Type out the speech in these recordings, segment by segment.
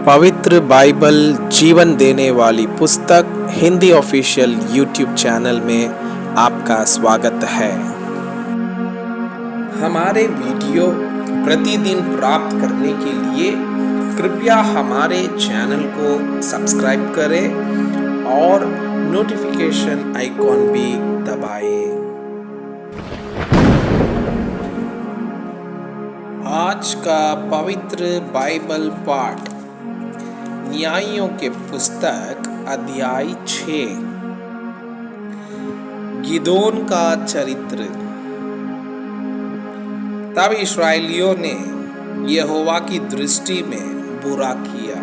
पवित्र बाइबल जीवन देने वाली पुस्तक हिंदी ऑफिशियल यूट्यूब चैनल में आपका स्वागत है। हमारे वीडियो प्रतिदिन प्राप्त करने के लिए कृपया हमारे चैनल को सब्सक्राइब करें और नोटिफिकेशन आइकॉन भी दबाएं। आज का पवित्र बाइबल पाठ न्यायियों के पुस्तक अध्याय 6। गिदोन का चरित्र। तब इस्राएलियों ने यहोवा की दृष्टि में बुरा किया,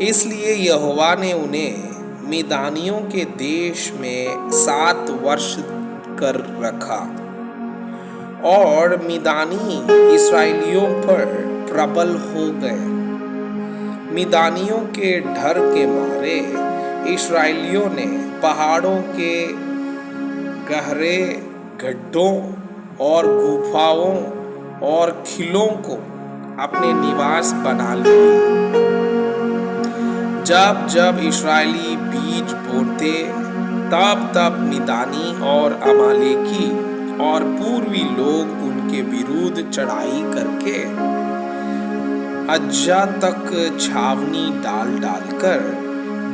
इसलिए यहोवा ने उन्हें मिदानियों के देश में 7 वर्ष कर रखा और मिदानी इस्राएलियों पर प्रबल हो गए। मिदानियों के डर के मारे इस्राएलियों ने पहाड़ों के गहरे गड्ढों और गुफाओं और खिलों को अपने निवास बना लिए। जब जब इस्राएली बीज बोते तब तब मिदानी और अमालेकी और पूर्वी लोग उनके विरुद्ध चढ़ाई करके अज्जा तक छावनी डाल डालकर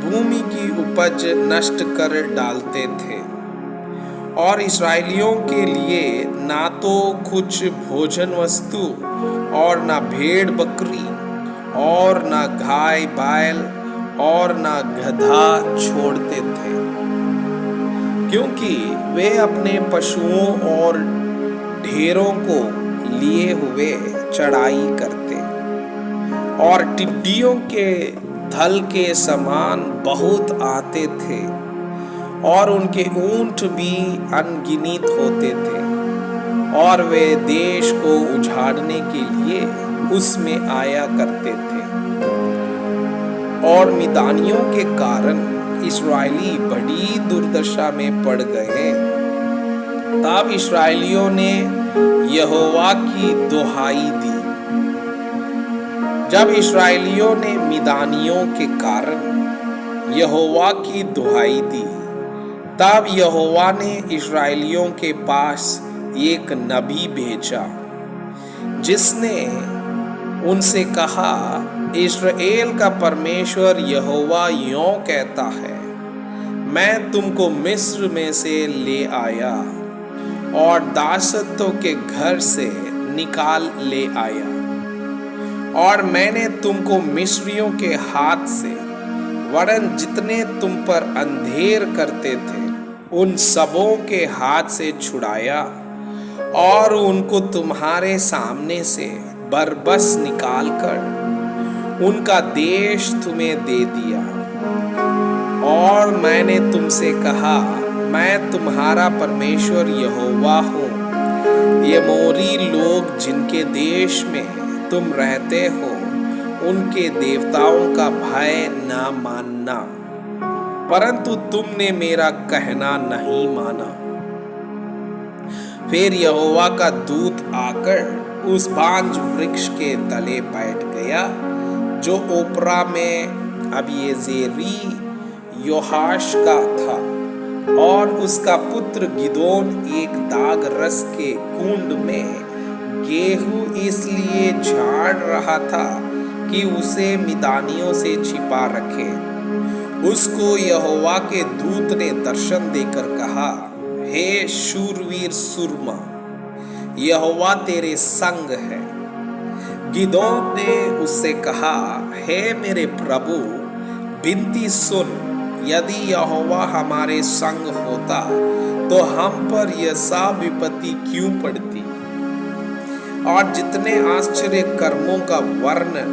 भूमि की उपज नष्ट कर डालते थे और इस्राएलियों के लिए ना तो कुछ भोजन वस्तु और ना भेड़ बकरी और ना गाय बैल और ना गधा छोड़ते थे, क्योंकि वे अपने पशुओं और ढेरों को लिए हुए चढ़ाई करते और टिड्डियों के दल के समान बहुत आते थे और उनके ऊंट भी अनगिनत होते थे और वे देश को उजाड़ने के लिए उसमें आया करते थे। और मिदानियों के कारण इस्राएली बड़ी दुर्दशा में पड़ गए। तब इस्राएलियों ने यहोवा की दुहाई दी। जब इस्राएलियों ने मिदानियों के कारण यहोवा की दुहाई दी, तब यहोवा ने इस्राएलियों के पास एक नबी भेजा, जिसने उनसे कहा, इस्राएल का परमेश्वर यहोवा यों कहता है, मैं तुमको मिस्र में से ले आया और दासत्व के घर से निकाल ले आया और मैंने तुमको मिस्रियों के हाथ से वरन जितने तुम पर अंधेर करते थे उन सबों के हाथ से छुड़ाया और उनको तुम्हारे सामने से बरबस निकालकर उनका देश तुम्हें दे दिया। और मैंने तुमसे कहा, मैं तुम्हारा परमेश्वर यहोवा हूँ। ये मोरी लोग जिनके देश में तुम रहते हो, उनके देवताओं का भय ना मानना, परंतु तुमने मेरा कहना नहीं माना। फिर यहोवा का दूत आकर उस बांज वृक्ष के तले बैठ गया, जो ओपरा में अबीएजेरी योहाश का था, और उसका पुत्र गिदोन एक दाग रस के कुंड में गेहूं इसलिए झाड़ रहा था कि उसे मिदानियों से छिपा रखे। उसको यहोवा के दूत ने दर्शन देकर कहा, हे शूरवीर सुरमा, यहोवा तेरे संग है। गिदोन ने उससे कहा, हे मेरे प्रभु, विनती सुन, यदि यहोवा हमारे संग होता तो हम पर यह सब विपत्ति क्यों पड़ती? और जितने आश्चर्य कर्मों का वर्णन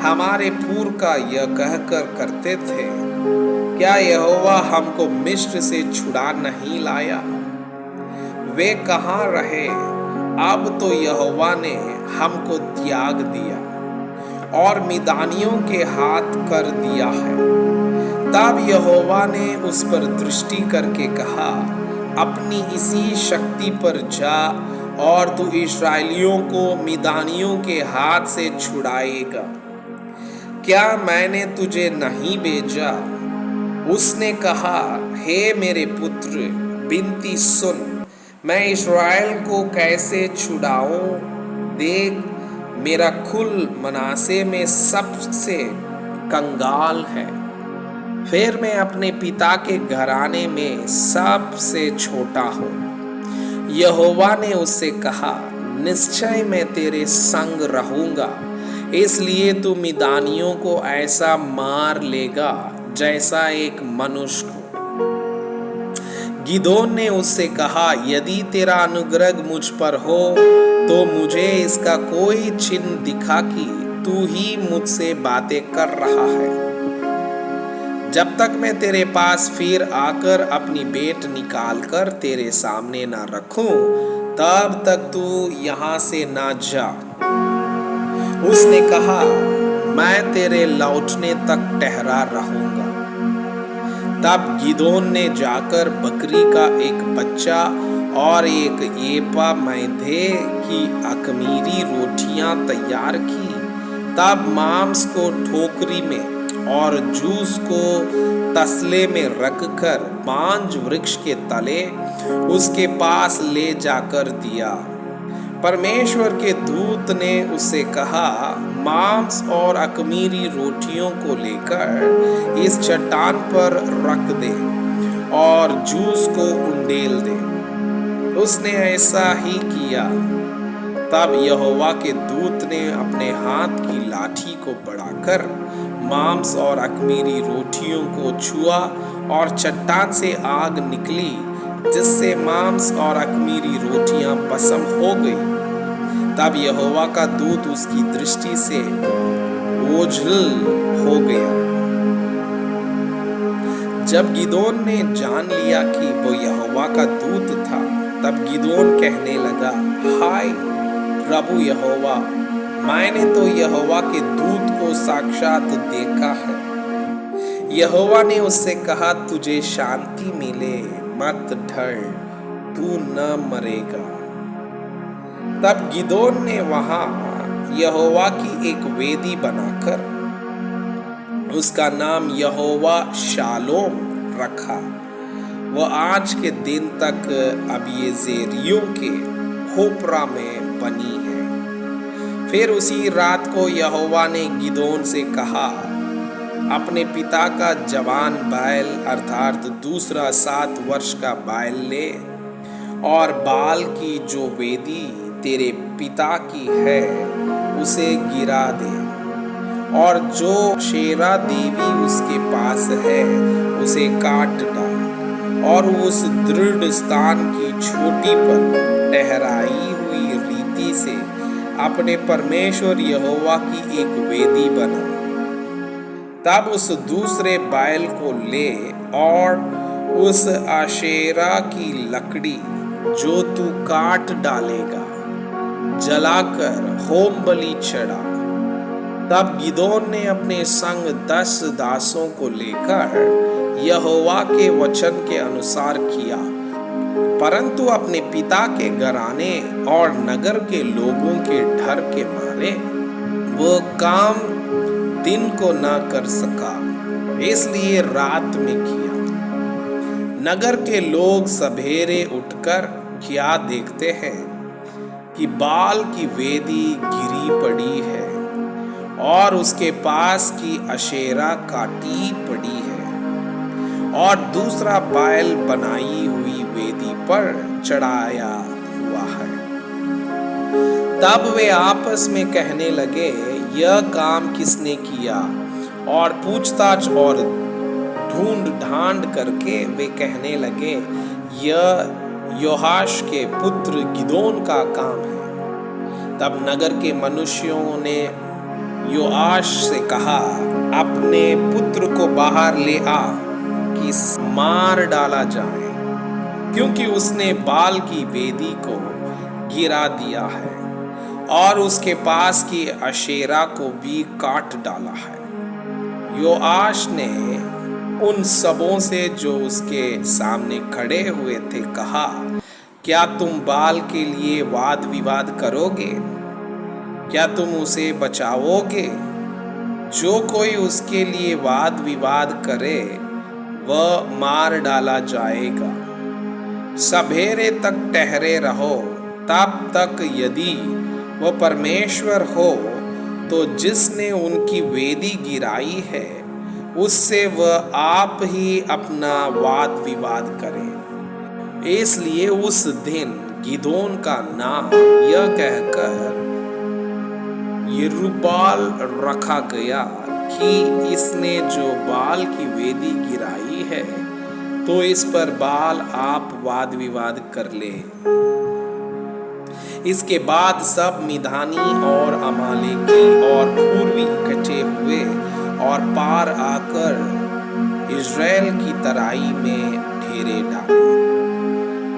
हमारे पूर्व का यह कहकर करते थे, क्या यहोवा हमको मिस्र से छुड़ा नहीं लाया? वे कहाँ रहे? अब तो यहोवा ने हमको त्याग दिया और मिदानियों के हाथ कर दिया है। तब यहोवा ने उस पर दृष्टि करके कहा, अपनी इसी शक्ति पर जा और तू इस्राएलियों को मिदानियों के हाथ से छुड़ाएगा। क्या मैंने तुझे नहीं भेजा? उसने कहा, हे मेरे पुत्र, बिनती सुन, मैं इस्राएल को कैसे छुड़ाऊं? देख, मेरा कुल मनासे में सबसे कंगाल है, फिर मैं अपने पिता के घराने में सबसे छोटा हूँ। यहोवा ने उससे कहा, निश्चय मैं तेरे संग रहूंगा, इसलिए तू मिदानियों को ऐसा मार लेगा जैसा एक मनुष्य को। गिदोन ने उससे कहा, यदि तेरा अनुग्रह मुझ पर हो तो मुझे इसका कोई चिन्ह दिखा कि तू ही मुझसे बातें कर रहा है। जब तक मैं तेरे पास फिर आकर अपनी भेंट निकाल कर तेरे सामने ना रखूं, तब तक तू यहां से ना जा। उसने कहा, मैं तेरे लौटने तक ठहरा रहूंगा। तब गिदोन ने जाकर बकरी का एक बच्चा और एक एपा मैदे की अख़मीरी रोटियां तैयार की। तब मांस को ठोकरी में और जूस को तसले में रखकर बांज वृक्ष के तले उसके पास ले जाकर दिया। परमेश्वर के दूत ने उससे कहा, मांस और अख़मीरी रोटियों को लेकर इस चट्टान पर रख दे और जूस को उंडेल दे। उसने ऐसा ही किया। तब यहोवा के दूत ने अपने हाथ की लाठी को बढ़ाकर मांस और अख़मीरी रोटियों को छुआ और चट्टान से आग निकली, जिससे मांस और अख़मीरी रोटियां भस्म हो गई। तब यहोवा का दूत उसकी दृष्टि से ओझल हो गया। जब गिदोन ने जान लिया कि वो यहोवा का दूत था, तब गिदोन कहने लगा, हाय प्रभु यहोवा, मैंने तो यहोवा के दूत को साक्षात देखा है। यहोवा ने उससे कहा, तुझे शांति मिले, मत डर, तू न मरेगा। तब गिदोन ने वहां यहोवा की एक वेदी बनाकर उसका नाम यहोवा शालोम रखा। वह आज के दिन तक अबीएजेरियों के होप्रा में बनी है। फिर उसी रात को यहोवा ने गिदोन से कहा, अपने पिता का जवान बैल अर्थात दूसरा 7 वर्ष का बैल ले और बाल की जो वेदी तेरे पिता की है उसे गिरा दे, और जो शेरा देवी उसके पास है उसे काट डाल, और उस दृढ़ स्थान की चोटी पर ठहराई हुई रीति से अपने परमेश्वर यहोवा की एक वेदी बना। तब उस दूसरे बैल को ले और उस आशेरा की लकड़ी जो तू काट डालेगा जलाकर होम बलि चढ़ा। तब गिदोन ने अपने संग 10 दासों को लेकर यहोवा के वचन के अनुसार किया, परंतु अपने पिता के घराने और नगर के लोगों के डर के मारे वो काम दिन को न कर सका, इसलिए रात में किया। नगर के लोग सवेरे उठकर क्या देखते हैं कि बाल की वेदी गिरी पड़ी है और उसके पास की अशेरा काटी पड़ी है और दूसरा बैल बनाई हुई वेदी पर चढ़ाया हुआ है। तब वे आपस में कहने लगे, यह काम किसने किया? और पूछताछ और ढूंढ ढांड करके वे कहने लगे, यह योआश के पुत्र गिदोन का काम है। तब नगर के मनुष्यों ने योआश से कहा, अपने पुत्र को बाहर ले आ कि मार डाला जाए, क्योंकि उसने बाल की वेदी को गिरा दिया है और उसके पास की अशेरा को भी काट डाला है। योआश ने उन सबों से जो उसके सामने खड़े हुए थे कहा, क्या तुम बाल के लिए वाद विवाद करोगे? क्या तुम उसे बचाओगे? जो कोई उसके लिए वाद विवाद करे वह मार डाला जाएगा। सवेरे तक ठहरे रहो, तब तक यदि वह परमेश्वर हो तो जिसने उनकी वेदी गिराई है उससे वह आप ही अपना वाद विवाद करे। इसलिए उस दिन गिदोन का नाम यह कहकर यरूब्बाल रखा गया कि इसने जो बाल की वेदी गिराई है तो इस पर बाल आप वाद विवाद कर ले। इसके बाद सब मिधानी और अमालेकी और पूर्वी इकट्ठे हुए और पार आकर इज़राइल की तराई में डेरे डाले।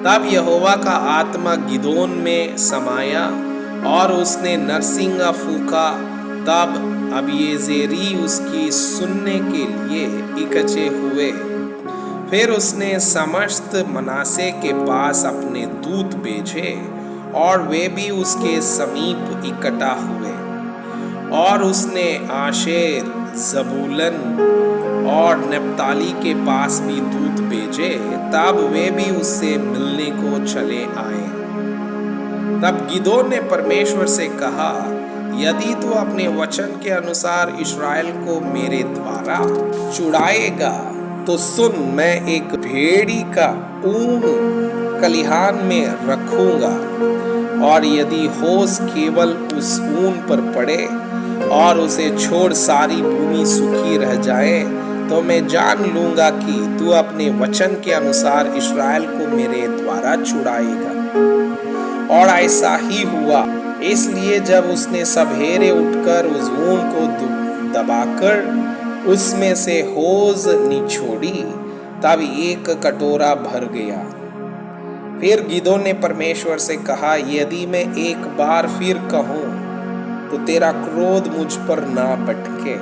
तब यहोवा का आत्मा गिदोन में समाया और उसने नरसिंगा फूंका। तब अबीएजेरी उसकी सुनने के लिए इकट्ठे हुए। फिर उसने समस्त मनासे के पास अपने दूत भेजे और वे भी उसके समीप इकट्ठा हुए। और उसने आशेर, जबूलन और नप्ताली के पास भी दूत भेजे। तब वे भी उससे मिलने को चले आए। तब गिदोन ने परमेश्वर से कहा, यदि तू अपने वचन के अनुसार इस्राएल को मेरे द्वारा छुड़ाएगा तो सुन, मैं एक भेड़ी का ऊन कलिहान में रखूंगा और यदि होश केवल उस ऊन पर पड़े और उसे छोड़ सारी भूमि सूखी रह जाए तो मैं जान लूंगा कि तू अपने वचन के अनुसार इस्राएल को मेरे द्वारा छुड़ाएगा। और ऐसा ही हुआ। इसलिए जब उसने सवेरे उठकर उस ऊन को दबाकर उसमें से होज निचोड़ी तब एक कटोरा भर गया। फिर गिदोन ने परमेश्वर से कहा, यदि मैं एक बार फिर कहूं तो तेरा क्रोध मुझ पर ना भटके।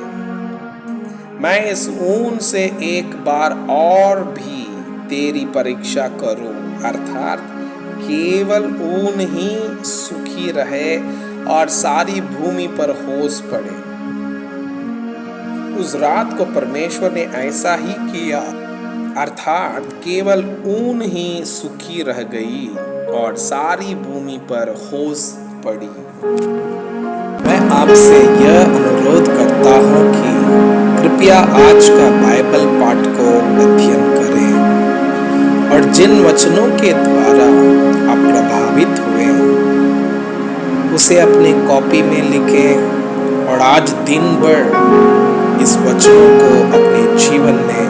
मैं इस ऊन से एक बार और भी तेरी परीक्षा करूं, अर्थात केवल ऊन ही सूखी रहे और सारी भूमि पर होश पड़े। उस रात को परमेश्वर ने ऐसा ही किया, अर्थात केवल ऊन ही सूखी रह गई और सारी भूमि पर होश पड़ी। मैं आपसे यह अनुरोध करता हूँ कि कृपया आज का बाइबल पाठ को अध्ययन करें और जिन वचनों के द्वारा आप प्रभावित हुए उसे अपने कॉपी में लिखें और आज दिन भर इस वचनों को अपने जीवन में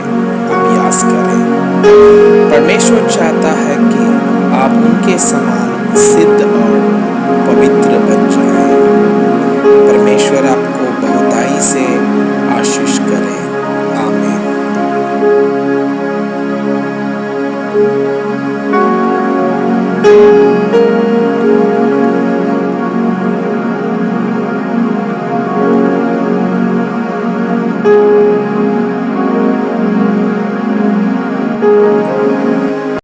अभ्यास करें। परमेश्वर चाहता है कि आप उनके समान सिद्ध और पवित्र बन जाएं। परमेश्वर आपको बहुताई से